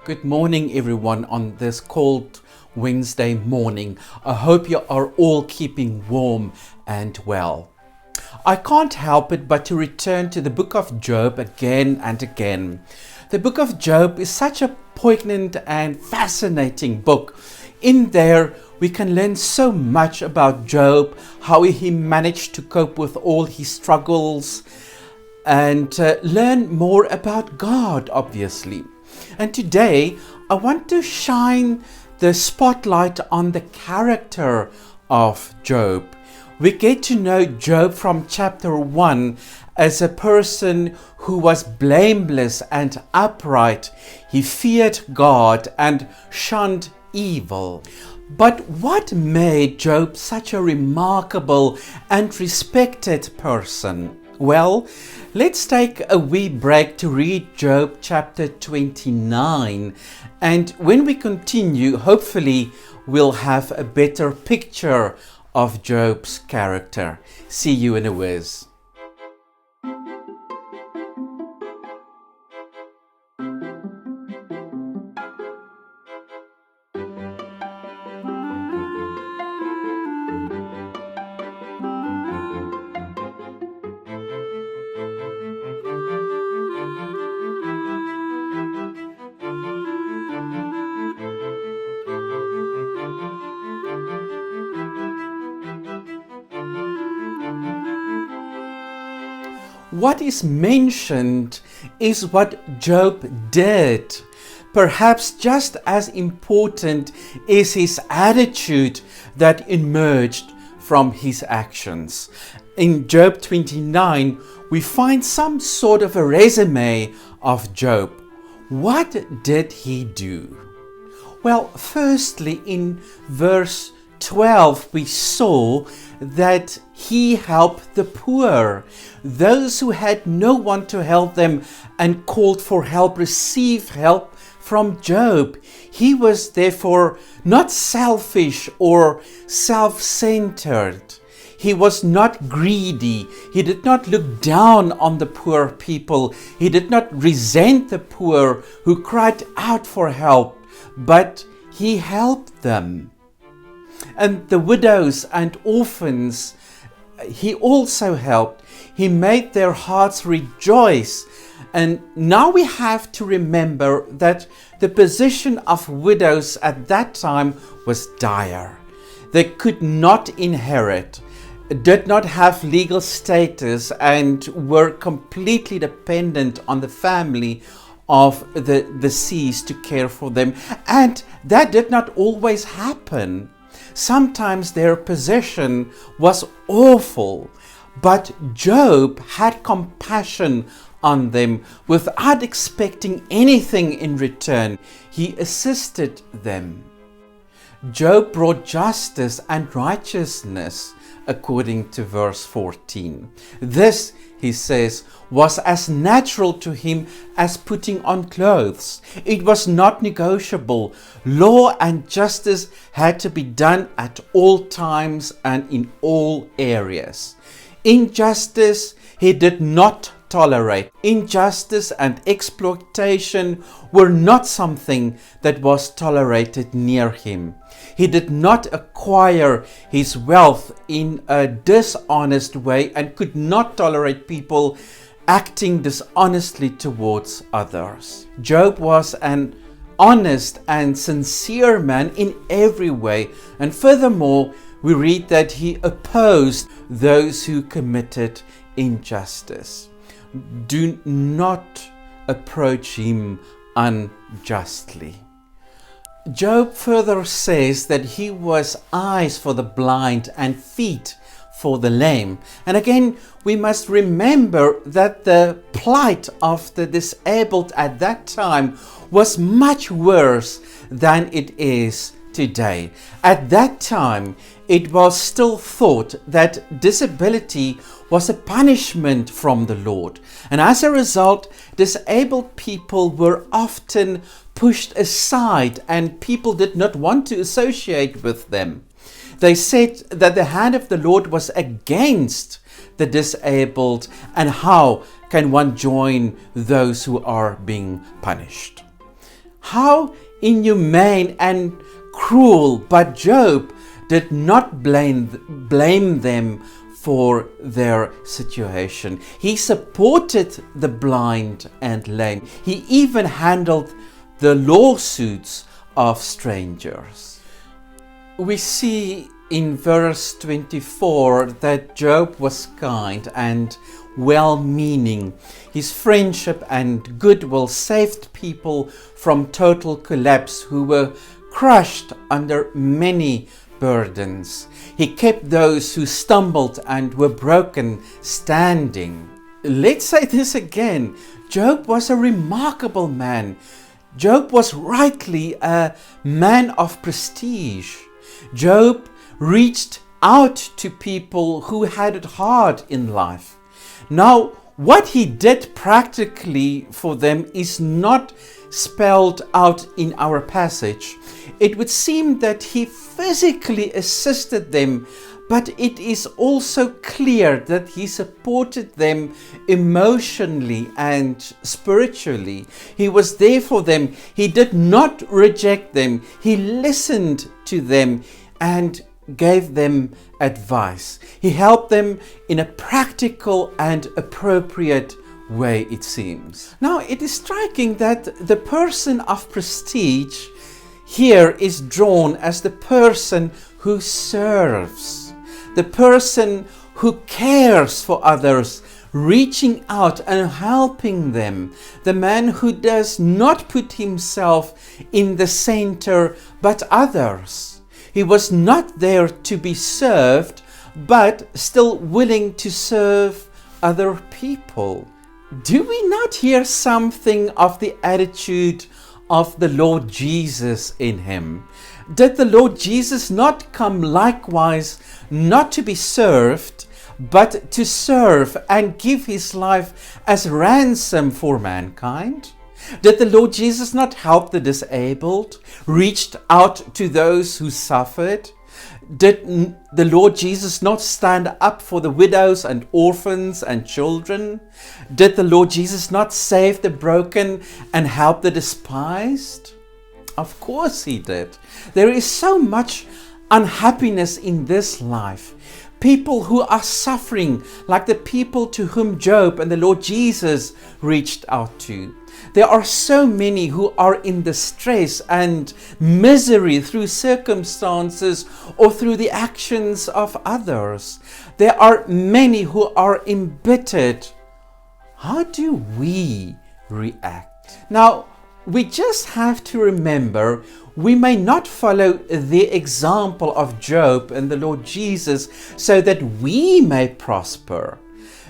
Good morning, everyone, on this cold Wednesday morning. I hope you are all keeping warm and well. I can't help it but to return to the book of Job again and again. The book of Job is such a poignant and fascinating book. In there, we can learn so much about Job, how he managed to cope with all his struggles, and learn more about God, obviously. And today, I want to shine the spotlight on the character of Job. We get to know Job from chapter 1 as a person who was blameless and upright. He feared God and shunned evil. But what made Job such a remarkable and respected person? Well, let's take a wee break to read Job chapter 29. And when we continue, hopefully we'll have a better picture of Job's character. See you in a whiz. What is mentioned is what Job did. Perhaps just as important is his attitude that emerged from his actions. In Job 29, we find some sort of a resume of Job. What did he do? Well, firstly, in verse 12, we saw that he helped the poor. Those who had no one to help them and called for help received help from Job. He was therefore not selfish or self-centered. He was not greedy. He did not look down on the poor people. He did not resent the poor who cried out for help, but he helped them. And the widows and orphans, he also helped. He made their hearts rejoice. And now we have to remember that the position of widows at that time was dire. They could not inherit, did not have legal status, and were completely dependent on the family of the deceased to care for them. And that did not always happen. Sometimes their position was awful, but Job had compassion on them without expecting anything in return. He assisted them. Job brought justice and righteousness according to verse 14. This, he says, was as natural to him as putting on clothes. It was not negotiable. Law and justice had to be done at all times and in all areas. Injustice he did not tolerate. Injustice and exploitation were not something that was tolerated near him. He did not acquire his wealth in a dishonest way and could not tolerate people acting dishonestly towards others. Job was an honest and sincere man in every way, and furthermore, we read that he opposed those who committed injustice. Do not approach him unjustly. Job further says that he was eyes for the blind and feet for the lame. And again, we must remember that the plight of the disabled at that time was much worse than it is today. At that time, it was still thought that disability was a punishment from the Lord. And as a result, disabled people were often pushed aside and people did not want to associate with them. They said that the hand of the Lord was against the disabled, and how can one join those who are being punished? How inhumane and cruel, but Job did not blame them for their situation. He supported the blind and lame. He even handled the lawsuits of strangers. We see in verse 24 that Job was kind and well-meaning. His friendship and goodwill saved people from total collapse who were crushed under many burdens. He kept those who stumbled and were broken standing. Let's say this again. Job was a remarkable man. Job was rightly a man of prestige. Job reached out to people who had it hard in life. Now, what he did practically for them is not spelled out in our passage. It would seem that he physically assisted them, but it is also clear that he supported them emotionally and spiritually. He was there for them. He did not reject them. He listened to them and gave them advice. He helped them in a practical and appropriate way, it seems. Now, it is striking that the person of prestige here is drawn as the person who serves, the person who cares for others, reaching out and helping them, the man who does not put himself in the center but others. He was not there to be served, but still willing to serve other people. Do we not hear something of the attitude of the Lord Jesus in him? Did the Lord Jesus not come likewise not to be served, but to serve and give his life as ransom for mankind? Did the Lord Jesus not help the disabled, reached out to those who suffered? Did the Lord Jesus not stand up for the widows and orphans and children? Did the Lord Jesus not save the broken and help the despised? Of course he did. There is so much unhappiness in this life. People who are suffering, like the people to whom Job and the Lord Jesus reached out to. There are so many who are in distress and misery through circumstances or through the actions of others. There are many who are embittered. How do we react? Now, we just have to remember we may not follow the example of Job and the Lord Jesus so that we may prosper.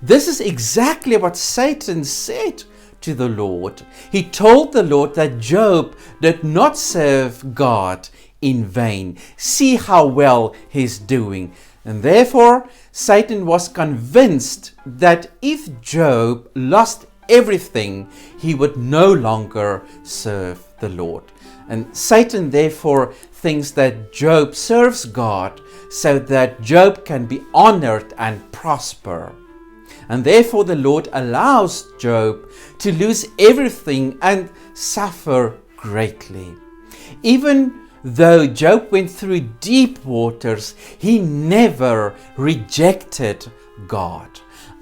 This is exactly what Satan said to the Lord. He told the Lord that Job did not serve God in vain. See how well he's doing. And therefore, Satan was convinced that if Job lost everything, he would no longer serve the Lord. And Satan therefore thinks that Job serves God so that Job can be honored and prosper. And therefore the Lord allows Job to lose everything and suffer greatly. Even though Job went through deep waters, he never rejected God.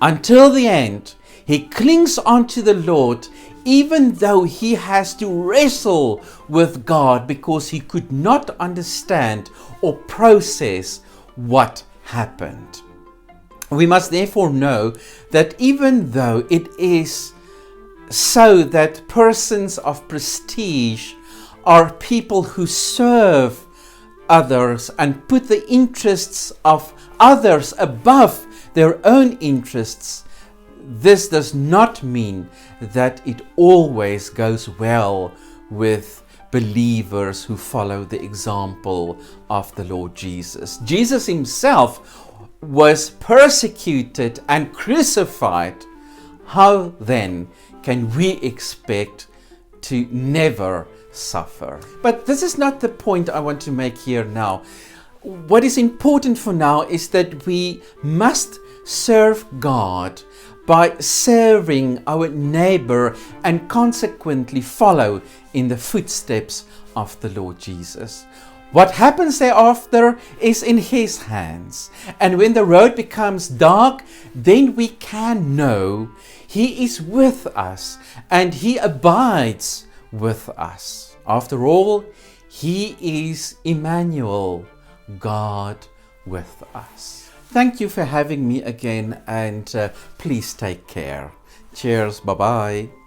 Until the end, he clings on to the Lord, even though he has to wrestle with God because he could not understand or process what happened. We must therefore know that even though it is so that persons of prestige are people who serve others and put the interests of others above their own interests, this does not mean that it always goes well with believers who follow the example of the Lord Jesus. Jesus himself was persecuted and crucified. How then can we expect to never suffer? But this is not the point I want to make here now. What is important for now is that we must serve God by serving our neighbor and consequently follow in the footsteps of the Lord Jesus. What happens thereafter is in His hands. And when the road becomes dark, then we can know He is with us and He abides with us. After all, He is Emmanuel, God with us. Thank you for having me again, and please take care. Cheers, bye-bye.